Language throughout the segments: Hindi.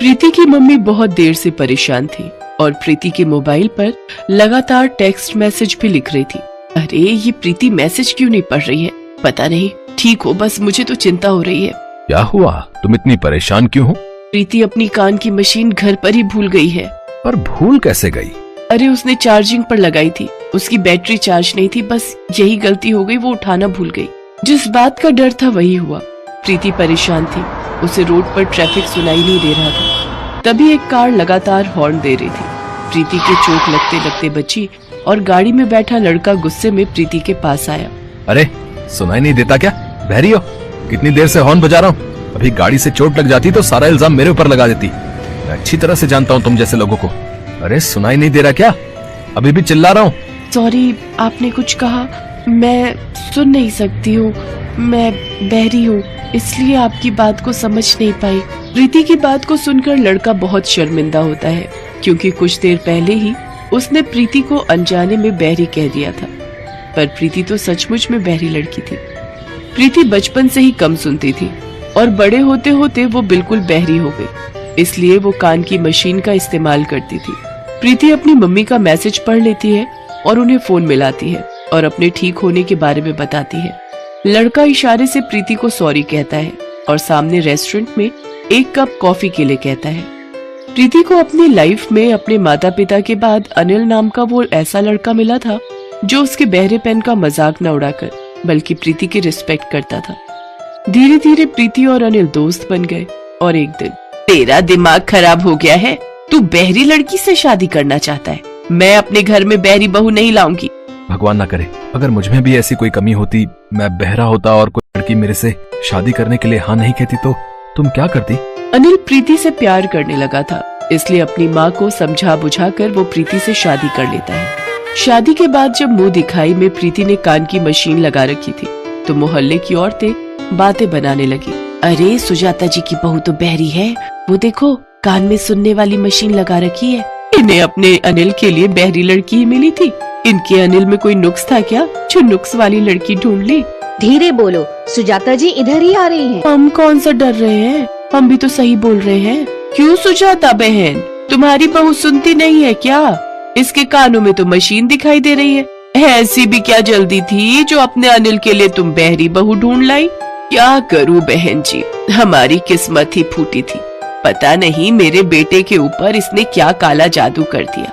प्रीति की मम्मी बहुत देर से परेशान थी और प्रीति के मोबाइल पर लगातार टेक्स्ट मैसेज भी लिख रही थी। अरे ये प्रीति मैसेज क्यों नहीं पढ़ रही है? पता नहीं, ठीक हो, बस मुझे तो चिंता हो रही है। क्या हुआ? तुम इतनी परेशान क्यों हो? प्रीति अपनी कान की मशीन घर पर ही भूल गई है। पर भूल कैसे गई? अरे उसने चार्जिंग पर लगाई थी, उसकी बैटरी चार्ज नहीं थी, बस यही गलती हो गई, वो उठाना भूल गई। जिस बात का डर था वही हुआ। प्रीति परेशान थी, उसे रोड पर ट्रैफिक सुनाई नहीं दे रहा था। तभी एक कार लगातार हॉर्न दे रही थी। प्रीति के चोट लगते लगते बची और गाड़ी में बैठा लड़का गुस्से में प्रीति के पास आया। अरे सुनाई नहीं देता क्या? बहरी हो? कितनी देर से हॉर्न बजा रहा हूँ। अभी गाड़ी से चोट लग जाती तो सारा इल्जाम मेरे ऊपर लगा देती। मैं अच्छी तरह से जानता हूँ तुम जैसे लोगों को। अरे सुनाई नहीं दे रहा क्या? अभी भी चिल्ला रहा हूँ। सॉरी, आपने कुछ कहा? मैं सुन नहीं सकती हूँ, मैं बहरी हूँ, इसलिए आपकी बात को समझ नहीं पाई। प्रीति की बात को सुनकर लड़का बहुत शर्मिंदा होता है, क्योंकि कुछ देर पहले ही उसने प्रीति को अनजाने में बहरी कह दिया था। पर प्रीति तो सचमुच में बहरी लड़की थी। प्रीति बचपन से ही कम सुनती थी और बड़े होते होते वो बिल्कुल बहरी हो गई, इसलिए वो कान की मशीन का इस्तेमाल करती थी। प्रीति अपनी मम्मी का मैसेज पढ़ लेती है और उन्हें फोन मिलाती है और अपने ठीक होने के बारे में बताती है। लड़का इशारे से प्रीति को सॉरी कहता है और सामने रेस्टोरेंट में एक कप कॉफी के लिए कहता है। प्रीति को अपनी लाइफ में अपने माता पिता के बाद अनिल नाम का वो ऐसा लड़का मिला था जो उसके बहरेपन का मजाक न उड़ाकर बल्कि प्रीति की रिस्पेक्ट करता था। धीरे धीरे प्रीति और अनिल दोस्त बन गए और एक दिन, तेरा दिमाग खराब हो गया है, तू बहरी लड़की से शादी करना चाहता है? मैं अपने घर में बहरी बहू नहीं लाऊंगी। भगवान ना करे, अगर मुझमें भी ऐसी कोई कमी होती, मैं बहरा होता और कोई लड़की मेरे से शादी करने के लिए हाँ नहीं कहती तो तुम क्या करती? अनिल प्रीति से प्यार करने लगा था, इसलिए अपनी माँ को समझा बुझाकर वो प्रीति से शादी कर लेता है। शादी के बाद जब मुंह दिखाई में प्रीति ने कान की मशीन लगा रखी थी तो मोहल्ले की औरतें बातें बनाने लगी। अरे सुजाता जी की बहू तो बहरी है, वो देखो कान में सुनने वाली मशीन लगा रखी है। इन्हें अपने अनिल के लिए बहरी लड़की ही मिली थी। इनके अनिल में कोई नुक्स था क्या जो नुक्स वाली लड़की ढूंढ ली? धीरे बोलो, सुजाता जी इधर ही आ रही हैं। हम कौन सा डर रहे हैं, हम भी तो सही बोल रहे हैं। क्यों सुजाता बहन, तुम्हारी बहू सुनती नहीं है क्या? इसके कानों में तो मशीन दिखाई दे रही है। ऐसी भी क्या जल्दी थी जो अपने अनिल के लिए तुम बहरी बहू ढूंढ लाई? क्या करूं बहन जी, हमारी किस्मत ही फूटी थी। पता नहीं मेरे बेटे के ऊपर इसने क्या काला जादू कर दिया।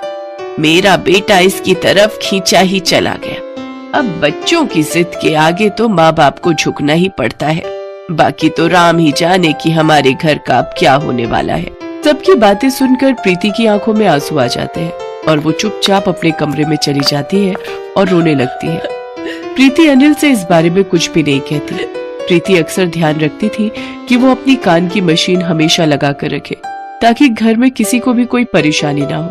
मेरा बेटा इसकी तरफ खींचा ही चला गया। अब बच्चों की जिद के आगे तो माँ बाप को झुकना ही पड़ता है। बाकी तो राम ही जाने कि हमारे घर का अब क्या होने वाला है। सबकी बातें सुनकर प्रीति की आंखों में आंसू आ जाते हैं और वो चुपचाप अपने कमरे में चली जाती है और रोने लगती है। प्रीति अनिल से इस बारे में कुछ भी नहीं कहती। प्रीति अक्सर ध्यान रखती थी कि वो अपनी कान की मशीन हमेशा लगा कर रखे ताकि घर में किसी को भी कोई परेशानी ना हो।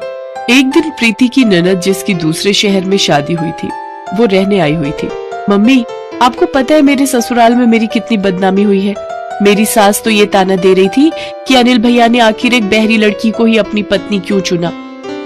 एक दिन प्रीति की ननद जिसकी दूसरे शहर में शादी हुई थी वो रहने आई हुई थी। मम्मी, आपको पता है मेरे ससुराल में मेरी कितनी बदनामी हुई है? मेरी सास तो ये ताना दे रही थी कि अनिल भैया ने आखिर एक बहरी लड़की को ही अपनी पत्नी क्यों चुना,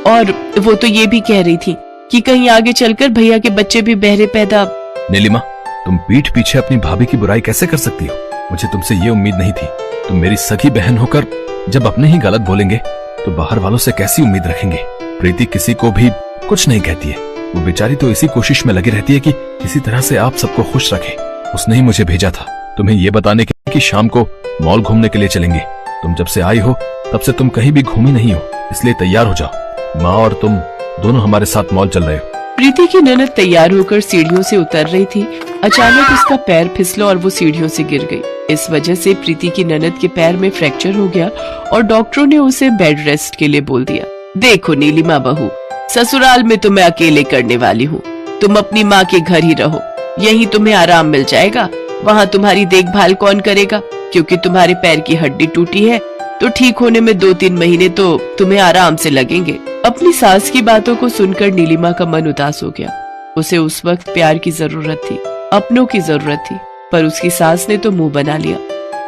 और वो तो ये भी कह रही थी कि कहीं आगे चलकर भैया के बच्चे भी बहरे पैदा। नीलिमा, तुम पीठ पीछे अपनी भाभी की बुराई कैसे कर सकती हो? मुझे तुमसे ये उम्मीद नहीं थी। तुम मेरी सगी बहन होकर जब अपने ही गलत बोलेंगे तो बाहर वालों से कैसी उम्मीद रखेंगे? प्रीति किसी को भी कुछ नहीं कहती है। वो बेचारी तो इसी कोशिश में लगी रहती है कि किसी तरह से आप सबको खुश रखे। उसने ही मुझे भेजा था तुम्हें ये बताने के कि शाम को मॉल घूमने के लिए चलेंगे। तुम जब से आई हो तब से तुम कहीं भी घूमी नहीं हो, इसलिए तैयार हो जाओ। माँ और तुम दोनों हमारे साथ मॉल चल रहे हो। प्रीति की ननद तैयार होकर सीढ़ियों से उतर रही थी। अचानक उसका पैर फिसला और वो सीढ़ियों से गिर गई। इस वजह से प्रीति की ननद के पैर में फ्रैक्चर हो गया और डॉक्टरों ने उसे बेड रेस्ट के लिए बोल दिया। देखो नीलिमा बहू, ससुराल में तो मैं अकेले करने वाली हूँ। तुम अपनी माँ के घर ही रहो, यहीं तुम्हें आराम मिल जाएगा। वहाँ तुम्हारी देखभाल कौन करेगा? क्योंकि तुम्हारे पैर की हड्डी टूटी है तो ठीक होने में 2-3 महीने तो तुम्हें आराम से लगेंगे। अपनी सास की बातों को सुनकर नीलिमा का मन उदास हो गया। उसे उस वक्त प्यार की जरूरत थी, अपनों की जरूरत थी, पर उसकी सास ने तो मुंह बना लिया।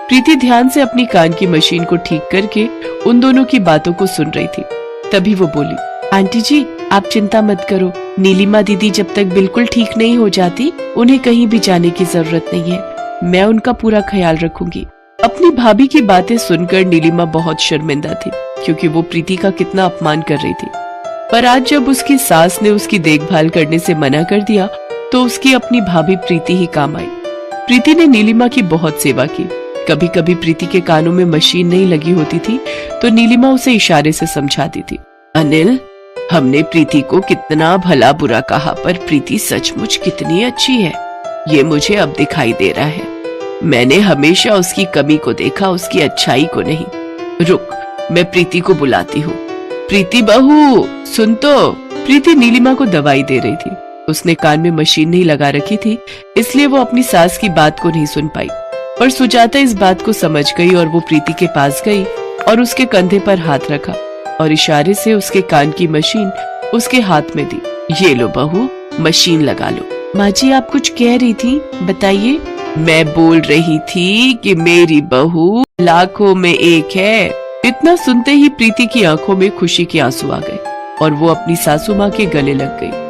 प्रीति ध्यान से अपनी कान की मशीन को ठीक करके उन दोनों की बातों को सुन रही थी। तभी वो बोली, आंटी जी आप चिंता मत करो, नीलिमा दीदी जब तक बिल्कुल ठीक नहीं हो जाती उन्हें कहीं भी जाने की जरूरत नहीं है। मैं उनका पूरा ख्याल रखूंगी। अपनी भाभी की बातें सुनकर नीलिमा बहुत शर्मिंदा थी, क्योंकि वो प्रीति का कितना अपमान कर रही थी। पर आज जब उसकी सास ने उसकी देखभाल करने से मना कर दिया, तो उसकी अपनी भाभी प्रीति ही काम आई। प्रीति ने नीलिमा की बहुत सेवा की। कभी कभी प्रीति के कानों में मशीन नहीं लगी होती थी, तो नीलिमा उसे इशारे से समझाती थी। अनिल, हमने प्रीति को कितना भला बुरा कहा, पर प्रीति सचमुच कितनी अच्छी है, ये मुझे अब दिखाई दे रहा है। मैंने हमेशा उसकी कमी को देखा, उसकी अच्छाई को नहीं। रुक, मैं प्रीति को बुलाती हूँ। प्रीति बहू, सुन तो। प्रीति नीलिमा को दवाई दे रही थी। उसने कान में मशीन नहीं लगा रखी थी, इसलिए वो अपनी सास की बात को नहीं सुन पाई। पर सुजाता इस बात को समझ गई और वो प्रीति के पास गई और उसके कंधे पर हाथ रखा और इशारे से उसके कान की मशीन उसके हाथ में दी। ये लो बहू, मशीन लगा लो। माँ जी, आप कुछ कह रही थी, बताइए। मैं बोल रही थी कि मेरी बहू लाखों में एक है। इतना सुनते ही प्रीति की आंखों में खुशी के आंसू आ गए और वो अपनी सासू माँ के गले लग गई।